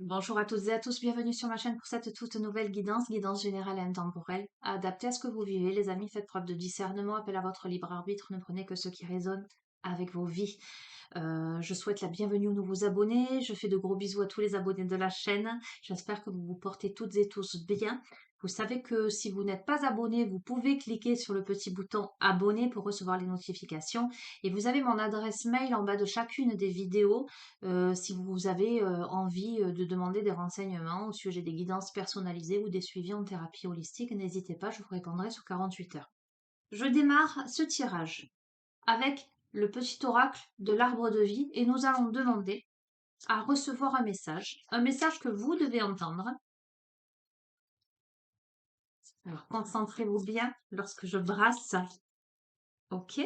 Bonjour à toutes et à tous, bienvenue sur ma chaîne pour cette toute nouvelle guidance générale et intemporelle, adaptée à ce que vous vivez. Les amis, faites preuve de discernement, appel à votre libre arbitre, ne prenez que ce qui résonne avec vos vies. Je souhaite la bienvenue aux nouveaux abonnés, je fais de gros bisous à tous les abonnés de la chaîne, j'espère que vous vous portez toutes et tous bien. Vous savez que si vous n'êtes pas abonné, vous pouvez cliquer sur le petit bouton abonner pour recevoir les notifications et vous avez mon adresse mail en bas de chacune des vidéos si vous avez envie de demander des renseignements au sujet des guidances personnalisées ou des suivis en thérapie holistique, n'hésitez pas, je vous répondrai sous 48 heures. Je démarre ce tirage avec le petit oracle de l'arbre de vie et nous allons demander à recevoir un message que vous devez entendre. Alors concentrez-vous bien lorsque je brasse. Ok.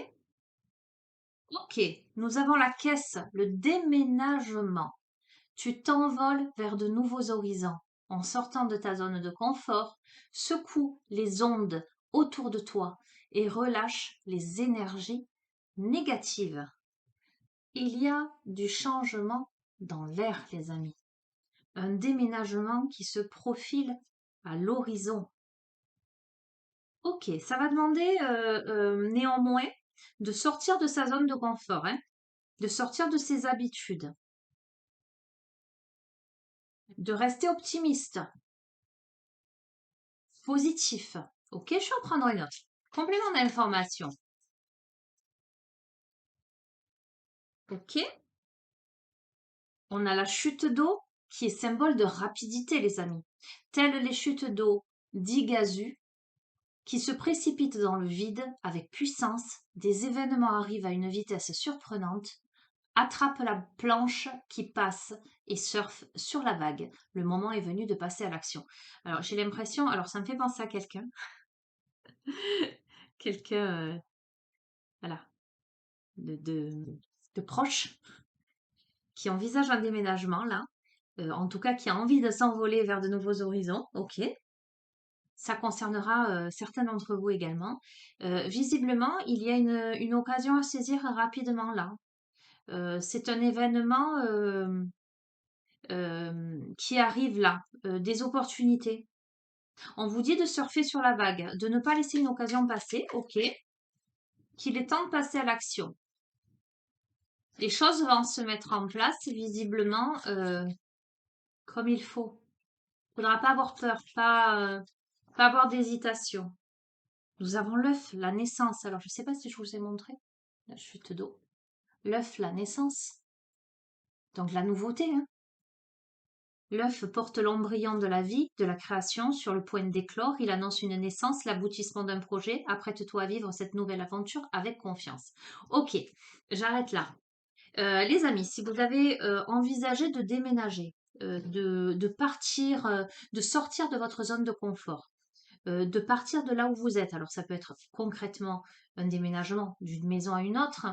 Ok, nous avons la caisse, le déménagement. Tu t'envoles vers de nouveaux horizons. En sortant de ta zone de confort, secoue les ondes autour de toi et relâche les énergies négatives. Il y a du changement dans l'air, les amis. Un déménagement qui se profile à l'horizon. Ok, ça va demander néanmoins de sortir de sa zone de confort, hein, de sortir de ses habitudes, de rester optimiste, positif. Ok, je suis en train de prendre une note. Complément d'information. Ok, on a la chute d'eau qui est symbole de rapidité, les amis. Telles les chutes d'eau d'Igazu qui se précipitent dans le vide avec puissance, des événements arrivent à une vitesse surprenante. Attrape la planche qui passe et surfe sur la vague. Le moment est venu de passer à l'action. Alors j'ai l'impression, alors ça me fait penser à quelqu'un, quelqu'un, voilà, de, de, de proche qui envisage un déménagement là, en tout cas qui a envie de s'envoler vers de nouveaux horizons, ok, ça concernera certains d'entre vous également. Visiblement, il y a une occasion à saisir rapidement là. C'est un événement qui arrive là, des opportunités. On vous dit de surfer sur la vague, de ne pas laisser une occasion passer, ok, qu'il est temps de passer à l'action. Les choses vont se mettre en place visiblement comme il faut. Il ne faudra pas avoir peur, pas avoir d'hésitation. Nous avons l'œuf, la naissance. Alors, je ne sais pas si je vous ai montré la chute d'eau. L'œuf, la naissance. Donc, la nouveauté. Hein. L'œuf porte l'embryon de la vie, de la création, sur le point d'éclore. Il annonce une naissance, l'aboutissement d'un projet. Apprête-toi à vivre cette nouvelle aventure avec confiance. Ok, j'arrête là. Les amis, si vous avez envisagé de déménager, de partir, de sortir de votre zone de confort, de partir de là où vous êtes. Alors ça peut être concrètement un déménagement d'une maison à une autre,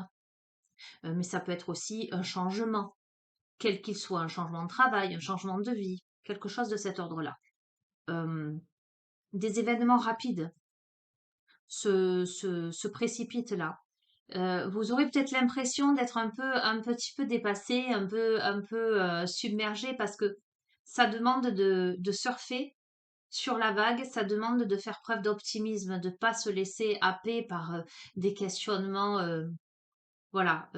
mais ça peut être aussi un changement, quel qu'il soit, un changement de travail, un changement de vie, quelque chose de cet ordre-là. Des événements rapides se précipitent là. Vous aurez peut-être l'impression d'être un petit peu dépassé, un peu submergé parce que ça demande de surfer sur la vague, ça demande de faire preuve d'optimisme, de ne pas se laisser happer par des questionnements voilà,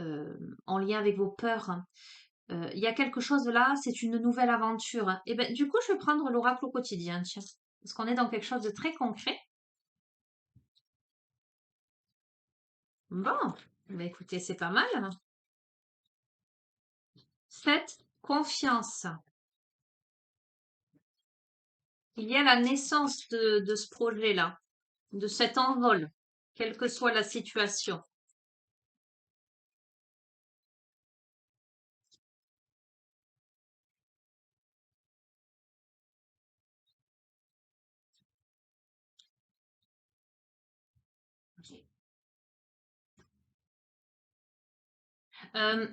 en lien avec vos peurs. Il y a quelque chose là, c'est une nouvelle aventure. Et ben, du coup, je vais prendre l'oracle au quotidien, tiens, parce qu'on est dans quelque chose de très concret. Bon, ben, écoutez, c'est pas mal. Faites confiance. Il y a la naissance de ce projet-là, de cet envol, quelle que soit la situation.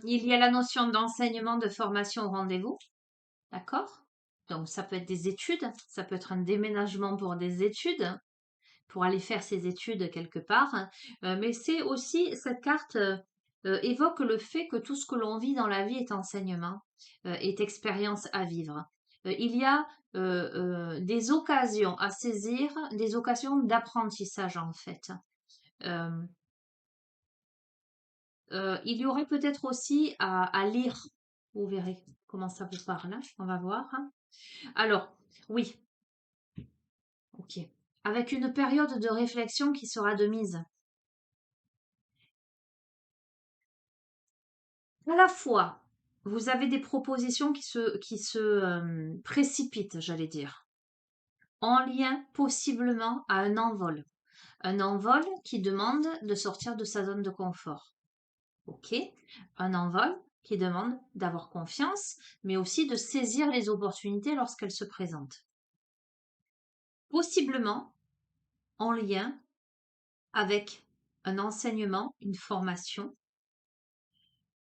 Il y a la notion d'enseignement, de formation au rendez-vous, d'accord? Donc ça peut être des études, ça peut être un déménagement pour des études, pour aller faire ses études quelque part, mais c'est aussi cette carte évoque le fait que tout ce que l'on vit dans la vie est enseignement, est expérience à vivre. Il y a des occasions à saisir, des occasions d'apprentissage en fait. Euh, il y aurait peut-être aussi à lire. Vous verrez comment ça vous parle, hein. On va voir, hein. Alors, oui, ok. Avec une période de réflexion qui sera de mise. À la fois, vous avez des propositions qui se précipitent, j'allais dire, en lien possiblement à un envol. Un envol qui demande de sortir de sa zone de confort. Ok? Un envol qui demande d'avoir confiance, mais aussi de saisir les opportunités lorsqu'elles se présentent. Possiblement en lien avec un enseignement, une formation,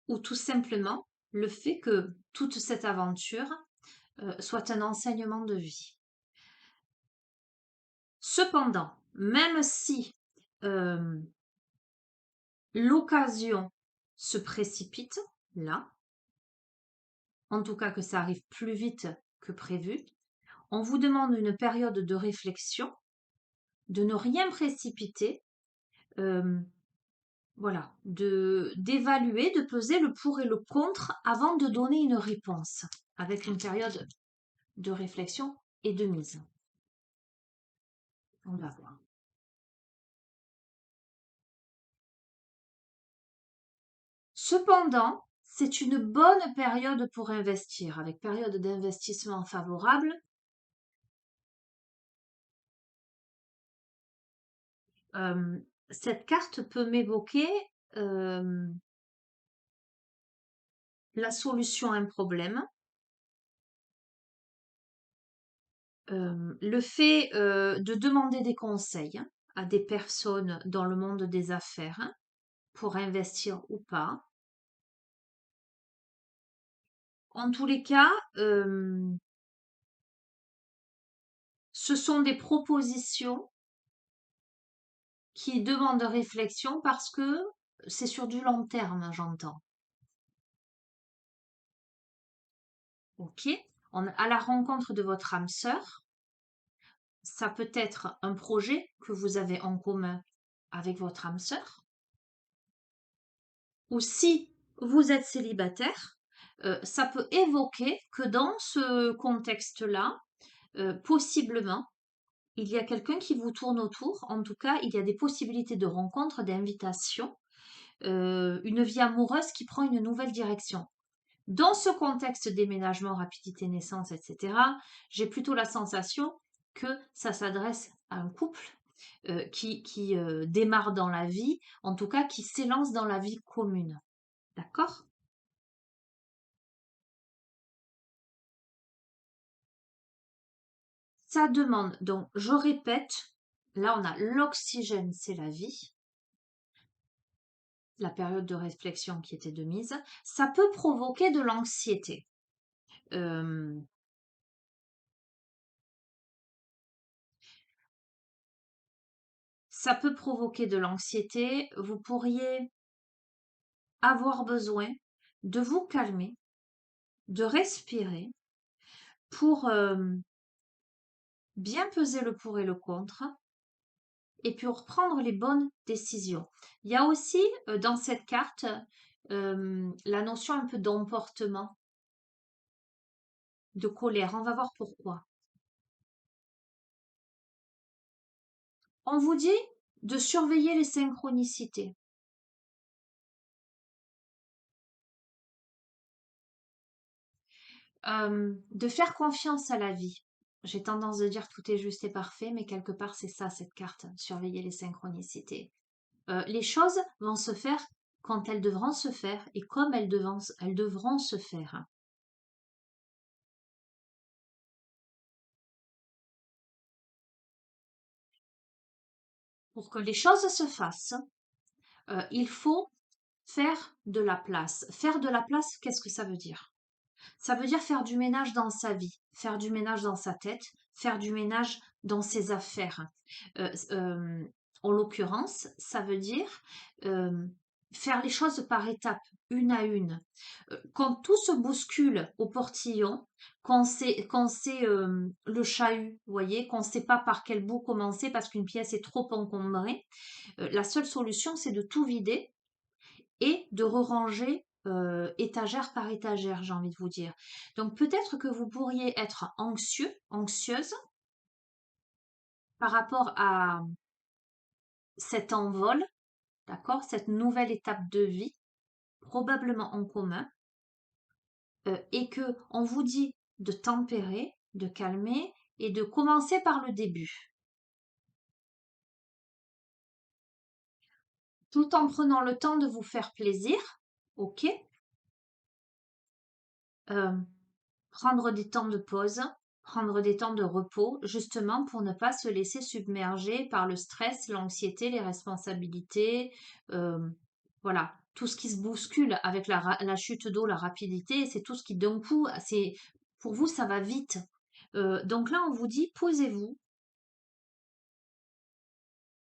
ou tout simplement le fait que toute cette aventure soit un enseignement de vie. Cependant, même si l'occasion se précipite, là, en tout cas que ça arrive plus vite que prévu, on vous demande une période de réflexion, de ne rien précipiter, euh, voilà, d'évaluer, de peser le pour et le contre avant de donner une réponse, avec une période de réflexion et de mise. On va voir. Cependant, c'est une bonne période pour investir, avec période d'investissement favorable. Euh, cette carte peut m'évoquer la solution à un problème, le fait de demander des conseils à des personnes dans le monde des affaires, hein, pour investir ou pas. En tous les cas, ce sont des propositions qui demandent réflexion parce que c'est sur du long terme, j'entends. Ok? À la rencontre de votre âme sœur, ça peut être un projet que vous avez en commun avec votre âme sœur. Ou si vous êtes célibataire, ça peut évoquer que dans ce contexte-là, possiblement, il y a quelqu'un qui vous tourne autour. En tout cas, il y a des possibilités de rencontres, d'invitations, une vie amoureuse qui prend une nouvelle direction. Dans ce contexte déménagement, rapidité, naissance, etc., j'ai plutôt la sensation que ça s'adresse à un couple qui démarre dans la vie, en tout cas qui s'élance dans la vie commune. D'accord? Ça demande, donc je répète, là on a l'oxygène, c'est la vie, la période de réflexion qui était de mise, ça peut provoquer de l'anxiété. Euh, Ça peut provoquer de l'anxiété, vous pourriez avoir besoin de vous calmer, de respirer pour bien peser le pour et le contre et pour prendre les bonnes décisions. Il y a aussi dans cette carte la notion un peu d'emportement, de colère. On va voir pourquoi. On vous dit de surveiller les synchronicités. De faire confiance à la vie. J'ai tendance de dire tout est juste et parfait, mais quelque part c'est ça cette carte, surveiller les synchronicités. Les choses vont se faire quand elles devront se faire et comme elles devront se faire. Pour que les choses se fassent, il faut faire de la place. Faire de la place, qu'est-ce que ça veut dire? Ça veut dire faire du ménage dans sa vie, faire du ménage dans sa tête, faire du ménage dans ses affaires. En l'occurrence, ça veut dire faire les choses par étapes, une à une. Quand tout se bouscule au portillon, quand c'est le chahut, vous voyez, qu'on ne sait pas par quel bout commencer parce qu'une pièce est trop encombrée, la seule solution, c'est de tout vider et de re-ranger étagère par étagère, j'ai envie de vous dire. Donc peut-être que vous pourriez être anxieux, anxieuse par rapport à cet envol, d'accord, cette nouvelle étape de vie, probablement en commun, et que on vous dit de tempérer, de calmer et de commencer par le début, tout en prenant le temps de vous faire plaisir, ok? Euh, Prendre des temps de pause, prendre des temps de repos, justement pour ne pas se laisser submerger par le stress, l'anxiété, les responsabilités, euh, voilà, tout ce qui se bouscule avec la chute d'eau, la rapidité, c'est tout ce qui d'un coup, c'est pour vous, ça va vite. Donc là, on vous dit, posez-vous,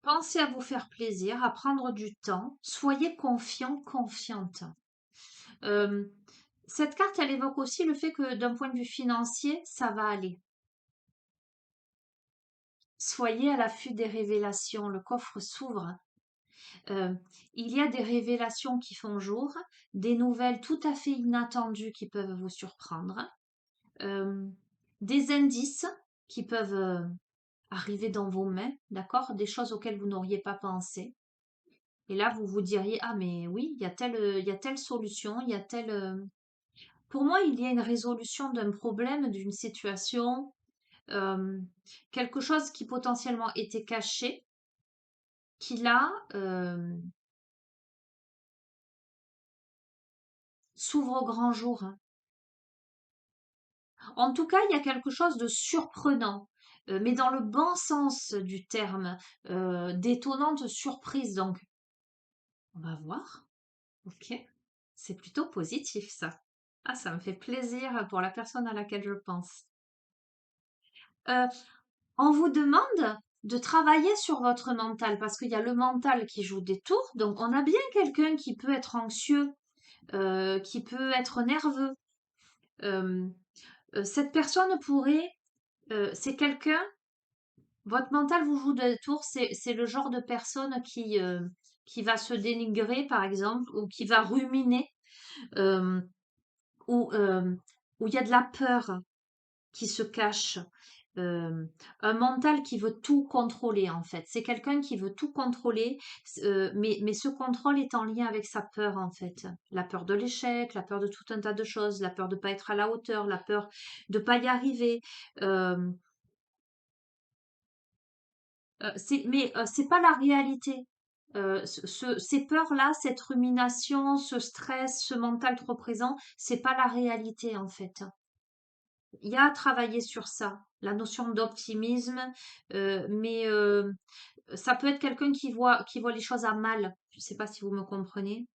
pensez à vous faire plaisir, à prendre du temps, soyez confiant, confiante. Euh, cette carte, elle évoque aussi le fait que d'un point de vue financier, ça va aller. Soyez à l'affût des révélations, le coffre s'ouvre. Euh, il y a des révélations qui font jour, des nouvelles tout à fait inattendues qui peuvent vous surprendre, euh, des indices qui peuvent arriver dans vos mains, d'accord? Des choses auxquelles vous n'auriez pas pensé. Et là, vous vous diriez, ah mais oui, il y a telle solution, il y a telle... Pour moi, il y a une résolution d'un problème, d'une situation, euh, quelque chose qui potentiellement était caché, qui là s'ouvre au grand jour. En tout cas, il y a quelque chose de surprenant, mais dans le bon sens du terme, d'étonnante surprise. Donc, on va voir. Ok, c'est plutôt positif ça. Ah, ça me fait plaisir pour la personne à laquelle je pense. Euh, on vous demande de travailler sur votre mental parce qu'il y a le mental qui joue des tours. Donc, on a bien quelqu'un qui peut être anxieux, qui peut être nerveux. Euh, cette personne pourrait, c'est quelqu'un, votre mental vous joue des tours, c'est le genre de personne qui va se dénigrer, par exemple, ou qui va ruminer, euh, ou où il y a de la peur qui se cache. euh, un mental qui veut tout contrôler, en fait. C'est quelqu'un qui veut tout contrôler, mais ce contrôle est en lien avec sa peur, en fait. La peur de l'échec, la peur de tout un tas de choses, la peur de ne pas être à la hauteur, la peur de ne pas y arriver. euh, mais c'est pas la réalité. Ces peurs-là, cette rumination, ce stress, ce mental trop présent, c'est pas la réalité en fait. Il y a à travailler sur ça, la notion d'optimisme, mais ça peut être quelqu'un qui voit les choses à mal. Je sais pas si vous me comprenez,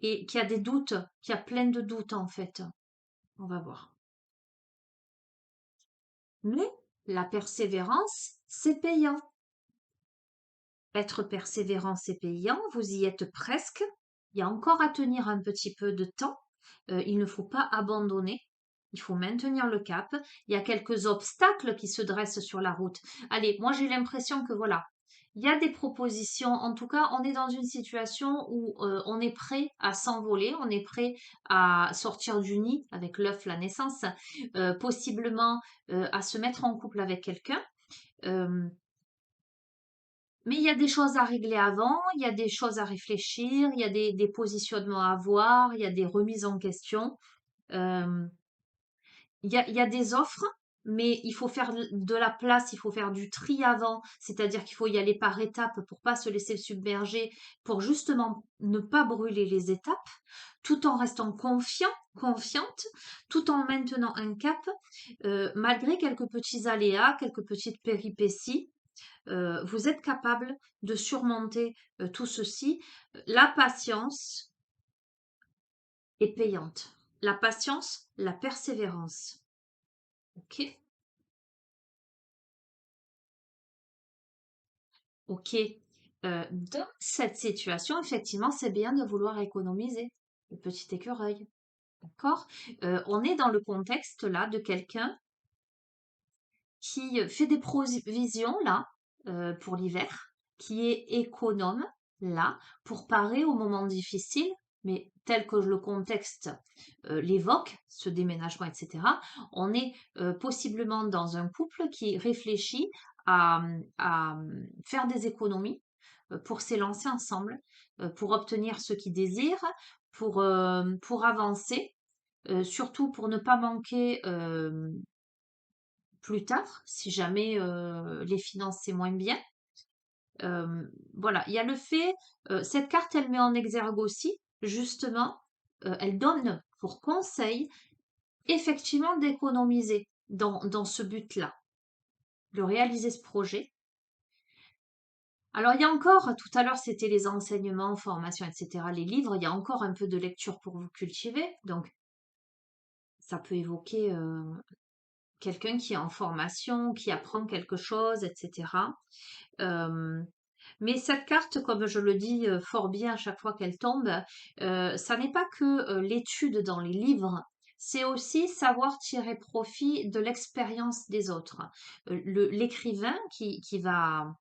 et qui a des doutes, qui a plein de doutes en fait. On va voir. Mais la persévérance, c'est payant. Être persévérant, c'est payant, vous y êtes presque. Il y a encore à tenir un petit peu de temps. Il ne faut pas abandonner. Il faut maintenir le cap. Il y a quelques obstacles qui se dressent sur la route. Allez, moi j'ai l'impression que voilà, il y a des propositions. En tout cas, on est dans une situation où on est prêt à s'envoler, on est prêt à sortir du nid avec l'œuf, la naissance, possiblement à se mettre en couple avec quelqu'un. Euh, mais il y a des choses à régler avant, il y a des choses à réfléchir, il y a des positionnements à voir, il y a des remises en question. Euh, il y a des offres, mais il faut faire de la place, il faut faire du tri avant, c'est-à-dire qu'il faut y aller par étapes pour pas se laisser submerger, pour justement ne pas brûler les étapes, tout en restant confiant, confiante, tout en maintenant un cap, malgré quelques petits aléas, quelques petites péripéties. Vous êtes capable de surmonter tout ceci. La patience est payante. La patience, la persévérance. Ok, ok. Dans cette situation, effectivement, c'est bien de vouloir économiser. Le petit écureuil. D'accord? On est dans le contexte là de quelqu'un qui fait des provisions là pour l'hiver, qui est économe là pour parer aux moments difficiles, mais tel que le contexte l'évoque, ce déménagement, etc. On est possiblement dans un couple qui réfléchit à faire des économies pour s'élancer ensemble, pour obtenir ce qu'ils désirent, pour avancer, surtout pour ne pas manquer plus tard, si jamais les finances c'est moins bien. Voilà, il y a le fait, cette carte, elle met en exergue aussi, justement, elle donne pour conseil, effectivement, d'économiser dans ce but-là, de réaliser ce projet. Alors, il y a encore, tout à l'heure, c'était les enseignements, formations, etc., les livres, il y a encore un peu de lecture pour vous cultiver, donc ça peut évoquer quelqu'un qui est en formation, qui apprend quelque chose, etc. Euh, mais cette carte, comme je le dis fort bien à chaque fois qu'elle tombe, ça n'est pas que l'étude dans les livres, c'est aussi savoir tirer profit de l'expérience des autres. L'écrivain qui va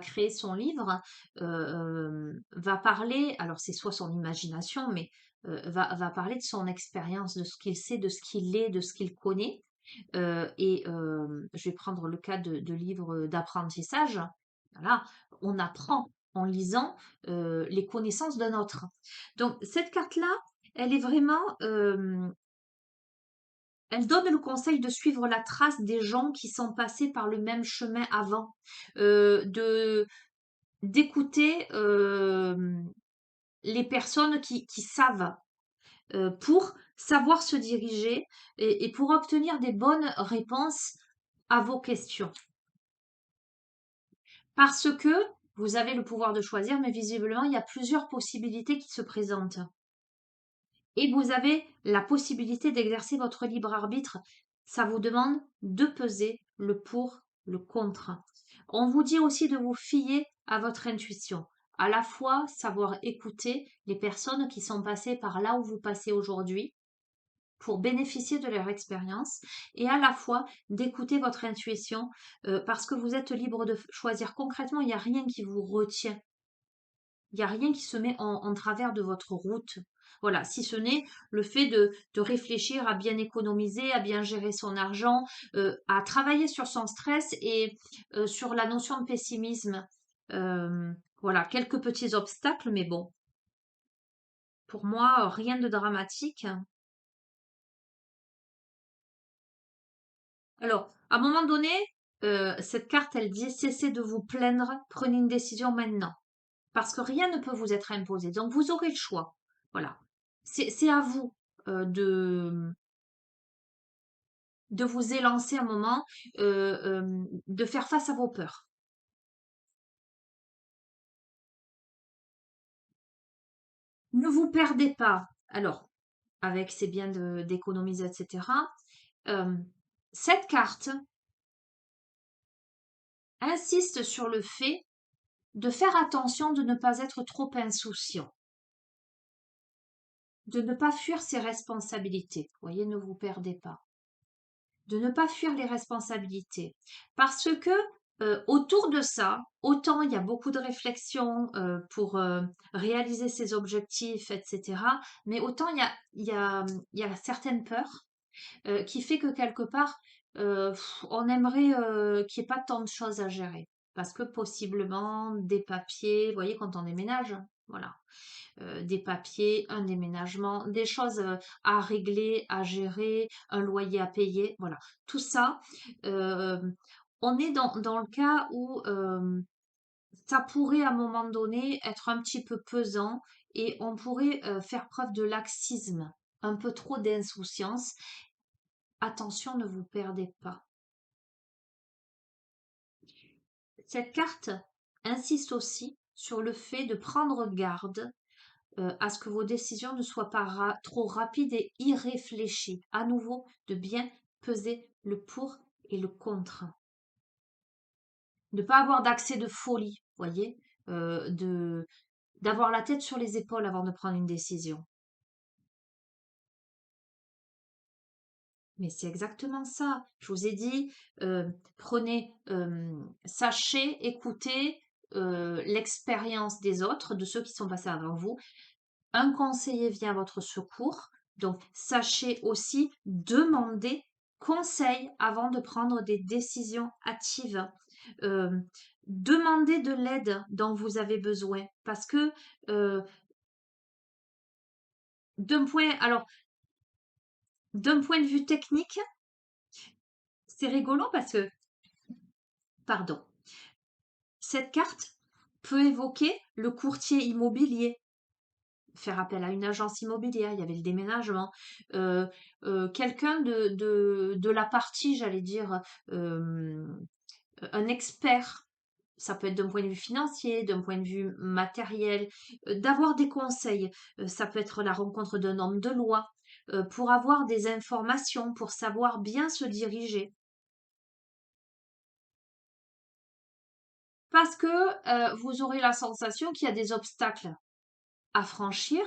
créer son livre va parler, alors c'est soit son imagination, mais va parler de son expérience, de ce qu'il sait, de ce qu'il est, de ce qu'il connaît. Je vais prendre le cas de livres d'apprentissage. Voilà, on apprend en lisant les connaissances d'un autre. Donc cette carte-là, elle est vraiment, elle donne le conseil de suivre la trace des gens qui sont passés par le même chemin avant, de d'écouter les personnes qui savent pour savoir se diriger et pour obtenir des bonnes réponses à vos questions. Parce que vous avez le pouvoir de choisir, mais visiblement, il y a plusieurs possibilités qui se présentent. Et vous avez la possibilité d'exercer votre libre arbitre. Ça vous demande de peser le pour, le contre. On vous dit aussi de vous fier à votre intuition. À la fois savoir écouter les personnes qui sont passées par là où vous passez aujourd'hui pour bénéficier de leur expérience et à la fois d'écouter votre intuition parce que vous êtes libre de choisir concrètement, il n'y a rien qui vous retient. Il n'y a rien qui se met en travers de votre route. Voilà, si ce n'est le fait de réfléchir à bien économiser, à bien gérer son argent, à travailler sur son stress et sur la notion de pessimisme. Voilà, quelques petits obstacles, mais bon, pour moi, rien de dramatique. Alors, à un moment donné, cette carte, elle dit cessez de vous plaindre, prenez une décision maintenant. Parce que rien ne peut vous être imposé. Donc, vous aurez le choix. Voilà. C'est à vous de vous élancer un moment, de faire face à vos peurs. Ne vous perdez pas. Alors, avec c'est bien d'économiser, etc. euh, cette carte insiste sur le fait de faire attention de ne pas être trop insouciant, de ne pas fuir ses responsabilités. Vous voyez, ne vous perdez pas. De ne pas fuir les responsabilités. Parce que autour de ça, autant il y a beaucoup de réflexions pour réaliser ses objectifs, etc. Mais autant il y a certaines peurs qui fait que quelque part, on aimerait qu'il n'y ait pas tant de choses à gérer. Parce que possiblement des papiers, vous voyez, quand on déménage, voilà, des papiers, un déménagement, des choses à régler, à gérer, un loyer à payer, voilà. Tout ça, euh, on est dans le cas où ça pourrait à un moment donné être un petit peu pesant et on pourrait faire preuve de laxisme, un peu trop d'insouciance. Attention, ne vous perdez pas. Cette carte insiste aussi sur le fait de prendre garde à ce que vos décisions ne soient pas trop rapides et irréfléchies. À nouveau, de bien peser le pour et le contre. de pas avoir d'accès de folie, voyez, de d'avoir la tête sur les épaules avant de prendre une décision. Mais c'est exactement ça. Je vous ai dit, prenez, sachez écouter l'expérience des autres, de ceux qui sont passés avant vous. Un conseiller vient à votre secours, donc sachez aussi demander conseil avant de prendre des décisions hâtives. Euh, Demandez de l'aide dont vous avez besoin, parce que euh, alors, d'un point de vue technique, c'est rigolo parce que, pardon, cette carte peut évoquer le courtier immobilier, faire appel à une agence immobilière, il y avait le déménagement, euh, quelqu'un de la partie, j'allais dire, euh, un expert. Ça peut être d'un point de vue financier, d'un point de vue matériel, d'avoir des conseils. Ça peut être la rencontre d'un homme de loi, pour avoir des informations, pour savoir bien se diriger. Parce que vous aurez la sensation qu'il y a des obstacles à franchir.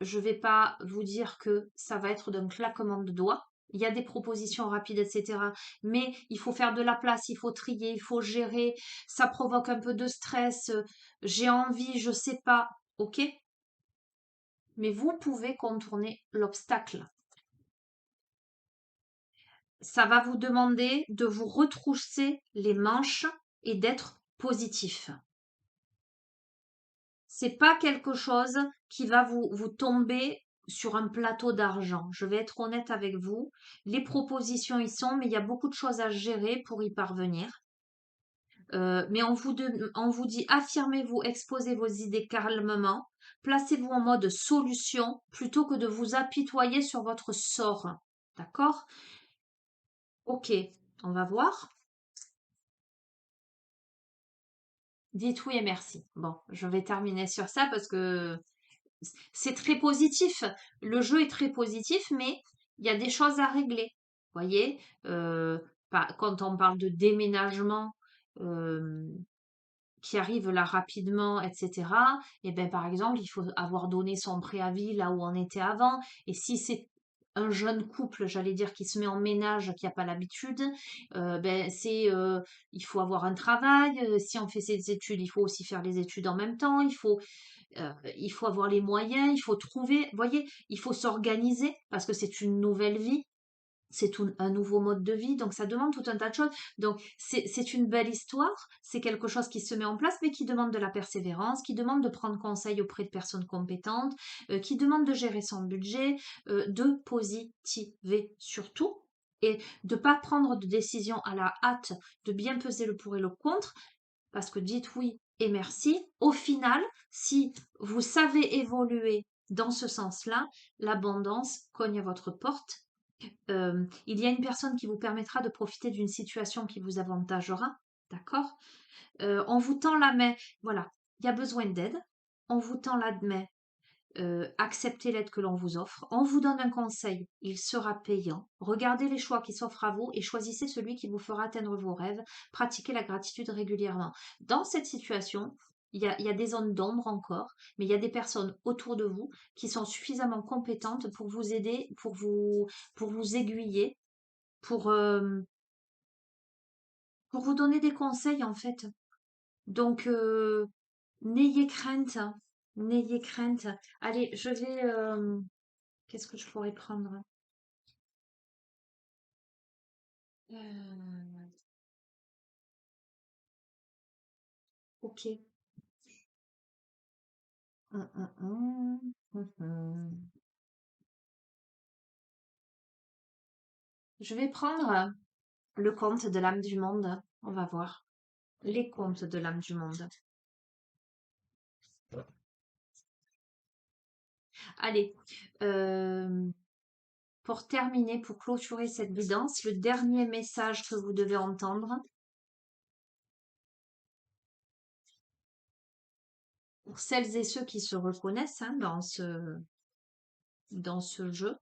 Je ne vais pas vous dire que ça va être d'un claquement de doigts. Il y a des propositions rapides, etc. Mais il faut faire de la place, il faut trier, il faut gérer. Ça provoque un peu de stress. J'ai envie, je sais pas. Ok? Mais vous pouvez contourner l'obstacle. Ça va vous demander de vous retrousser les manches et d'être positif. C'est pas quelque chose qui va vous tomber sur un plateau d'argent. Je vais être honnête avec vous. Les propositions y sont, mais il y a beaucoup de choses à gérer pour y parvenir. Mais on vous dit affirmez-vous, exposez vos idées calmement, placez-vous en mode solution plutôt que de vous apitoyer sur votre sort. D'accord? Ok, on va voir. Dites oui et merci. Bon, je vais terminer sur ça parce que c'est très positif. Le jeu est très positif, mais il y a des choses à régler. Voyez, quand on parle de déménagement euh, qui arrive là rapidement, etc. Et ben par exemple, il faut avoir donné son préavis là où on était avant. Et si c'est un jeune couple, j'allais dire, qui se met en ménage, qui n'a pas l'habitude, ben il faut avoir un travail. Si on fait ses études, il faut aussi faire les études en même temps. Il faut avoir les moyens, il faut trouver, voyez, il faut s'organiser parce que c'est une nouvelle vie, c'est un nouveau mode de vie, donc ça demande tout un tas de choses. Donc c'est une belle histoire, c'est quelque chose qui se met en place, mais qui demande de la persévérance, qui demande de prendre conseil auprès de personnes compétentes, qui demande de gérer son budget, de positiver surtout. Et de ne pas prendre de décision à la hâte, de bien peser le pour et le contre, parce que dites oui et merci. Au final, si vous savez évoluer dans ce sens-là, l'abondance cogne à votre porte. Il y a une personne qui vous permettra de profiter d'une situation qui vous avantagera, d'accord? On vous tend la main, voilà, il y a besoin d'aide, on vous tend la main, acceptez l'aide que l'on vous offre, on vous donne un conseil, il sera payant. Regardez les choix qui s'offrent à vous et choisissez celui qui vous fera atteindre vos rêves. Pratiquez la gratitude régulièrement. Dans cette situation, il y a des zones d'ombre encore, mais il y a des personnes autour de vous qui sont suffisamment compétentes pour vous aider, pour vous aiguiller, pour, euh, pour vous donner des conseils en fait. Donc, n'ayez crainte, hein. N'ayez crainte. Allez, je vais... qu'est-ce que je pourrais prendre? Euh, ok. Mhm. Je vais prendre le conte de l'âme du monde. On va voir. Les contes de l'âme du monde. Allez, euh, pour terminer, pour clôturer cette guidance, le dernier message que vous devez entendre, pour celles et ceux qui se reconnaissent hein, dans ce jeu,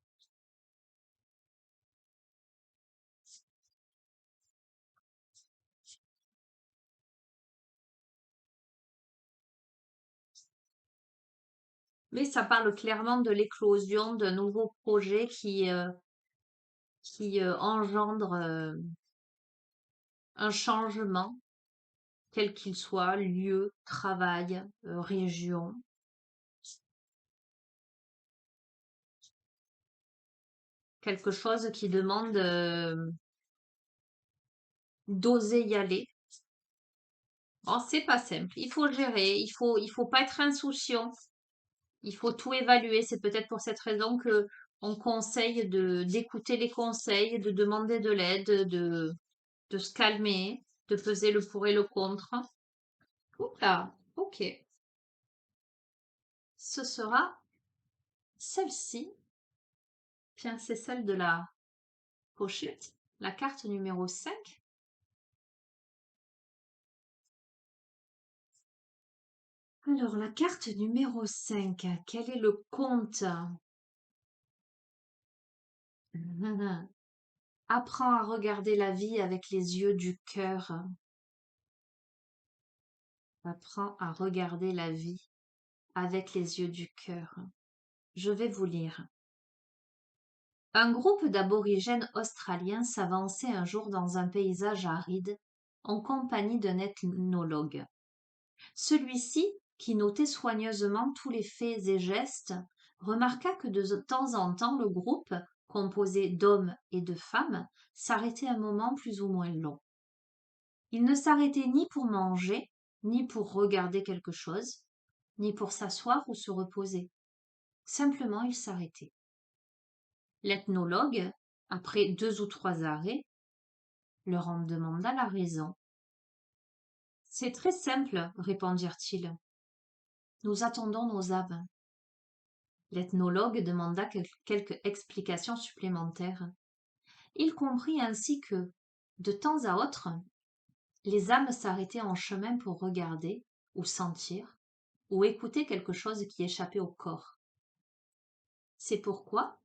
Mais ça parle clairement de l'éclosion d'un nouveau projet qui engendre un changement, quel qu'il soit, lieu, travail, région, quelque chose qui demande d'oser y aller. Oh, c'est pas simple. Il faut gérer, il faut pas être insouciant. Il faut tout évaluer. C'est peut-être pour cette raison que on conseille d'écouter les conseils, de demander de l'aide, de se calmer, de peser le pour et le contre. Oula, ok. Ce sera celle-ci. Bien, c'est celle de la pochette. La carte numéro 5. Alors, la carte numéro 5. Quel est le compte? Apprends à regarder la vie avec les yeux du cœur. Apprends à regarder la vie avec les yeux du cœur. Je vais vous lire. Un groupe d'aborigènes australiens s'avançait un jour dans un paysage aride en compagnie d'un ethnologue. Celui-ci, qui notait soigneusement tous les faits et gestes, remarqua que de temps en temps le groupe, composé d'hommes et de femmes, s'arrêtait un moment plus ou moins long. Il ne s'arrêtait ni pour manger, ni pour regarder quelque chose, ni pour s'asseoir ou se reposer. Simplement, il s'arrêtait. L'ethnologue, après 2 ou 3 arrêts, leur en demanda la raison. C'est très simple, répondirent-ils. Nous attendons nos âmes. L'ethnologue demanda quelques explications supplémentaires. Il comprit ainsi que, de temps à autre, les âmes s'arrêtaient en chemin pour regarder, ou sentir, ou écouter quelque chose qui échappait au corps. C'est pourquoi,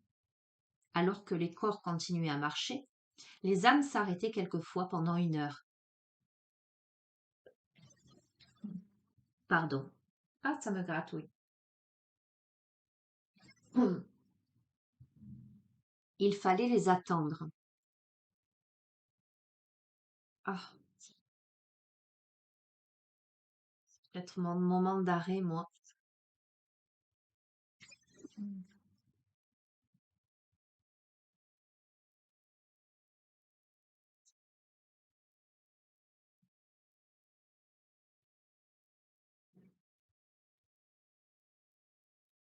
alors que les corps continuaient à marcher, les âmes s'arrêtaient quelquefois pendant 1 heure. Pardon. Ah, ça me gratouille. Il fallait les attendre. Ah, peut-être mon moment d'arrêt, moi.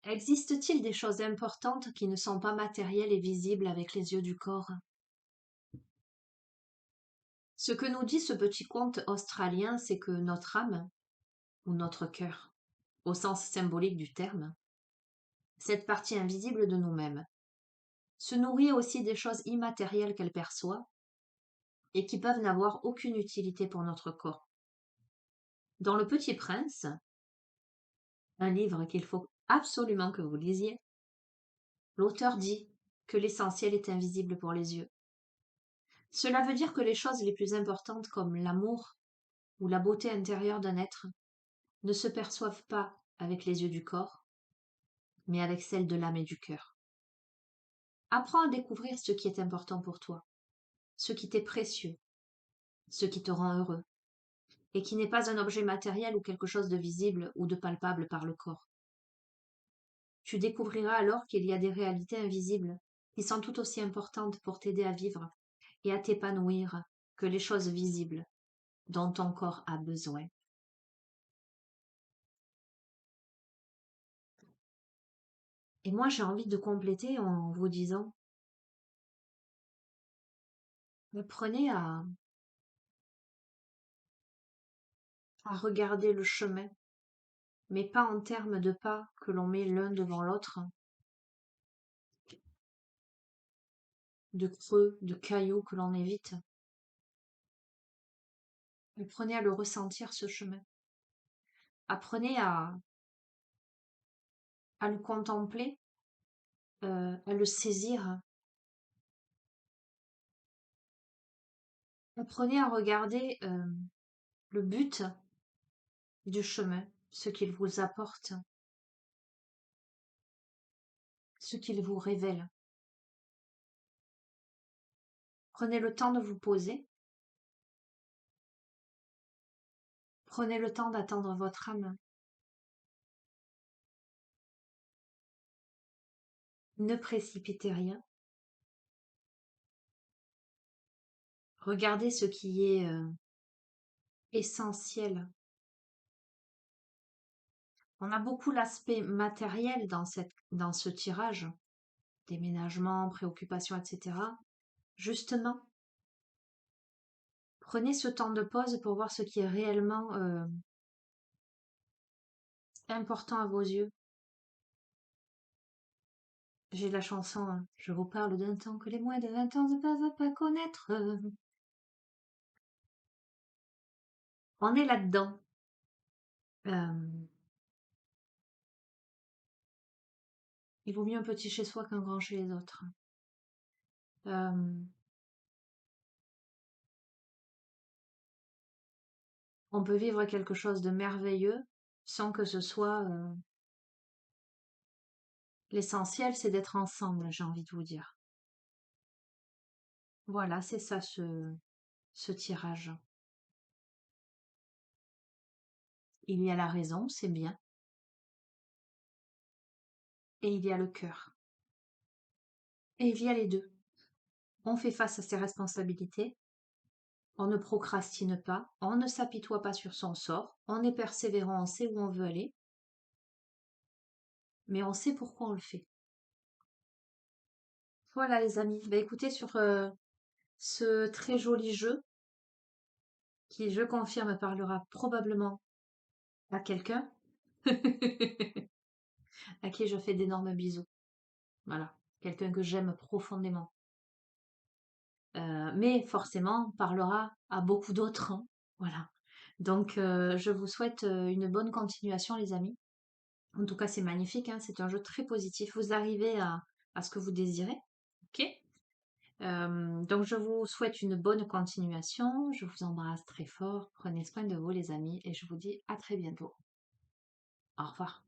Existe-t-il des choses importantes qui ne sont pas matérielles et visibles avec les yeux du corps? Ce que nous dit ce petit conte australien, c'est que notre âme, ou notre cœur, au sens symbolique du terme, cette partie invisible de nous-mêmes, se nourrit aussi des choses immatérielles qu'elle perçoit et qui peuvent n'avoir aucune utilité pour notre corps. Dans Le Petit Prince, un livre qu'il faut absolument que vous lisiez, l'auteur dit que l'essentiel est invisible pour les yeux. Cela veut dire que les choses les plus importantes comme l'amour ou la beauté intérieure d'un être ne se perçoivent pas avec les yeux du corps, mais avec celle de l'âme et du cœur. Apprends à découvrir ce qui est important pour toi, ce qui t'est précieux, ce qui te rend heureux, et qui n'est pas un objet matériel ou quelque chose de visible ou de palpable par le corps. Tu découvriras alors qu'il y a des réalités invisibles qui sont tout aussi importantes pour t'aider à vivre et à t'épanouir que les choses visibles dont ton corps a besoin. Et moi, j'ai envie de compléter en vous disant, apprenez à regarder le chemin, mais pas en termes de pas que l'on met l'un devant l'autre, de creux, de cailloux que l'on évite. Apprenez à le ressentir, ce chemin. Apprenez à le contempler, à le saisir. Apprenez à regarder le but du chemin, ce qu'il vous apporte. ce qu'il vous révèle. Prenez le temps de vous poser. Prenez le temps d'attendre votre âme. Ne précipitez rien. Regardez ce qui est essentiel. On a beaucoup l'aspect matériel dans ce tirage, déménagement, préoccupations, etc. Justement, prenez ce temps de pause pour voir ce qui est réellement important à vos yeux. J'ai la chanson hein. Je vous parle d'un temps que les moins de 20 ans ne peuvent pas connaître. On est là-dedans. Il vaut mieux un petit chez soi qu'un grand chez les autres. On peut vivre quelque chose de merveilleux sans que ce soit... L'essentiel, c'est d'être ensemble, j'ai envie de vous dire. Voilà, c'est ça ce tirage. Il y a la raison, c'est bien, et il y a le cœur. Et il y a les deux. On fait face à ses responsabilités, on ne procrastine pas, on ne s'apitoie pas sur son sort, on est persévérant, on sait où on veut aller, mais on sait pourquoi on le fait. Voilà les amis, bah, écoutez, sur ce très joli jeu, qui je confirme parlera probablement à quelqu'un, à qui je fais d'énormes bisous. Voilà, quelqu'un que j'aime profondément. Mais forcément parlera à beaucoup d'autres, hein. Voilà. Donc je vous souhaite, une bonne continuation les amis. En tout cas, c'est magnifique, hein, c'est un jeu très positif. Vous arrivez à ce que vous désirez, OK? Donc je vous souhaite une bonne continuation. Je vous embrasse très fort. Prenez soin de vous les amis et je vous dis à très bientôt. Au revoir.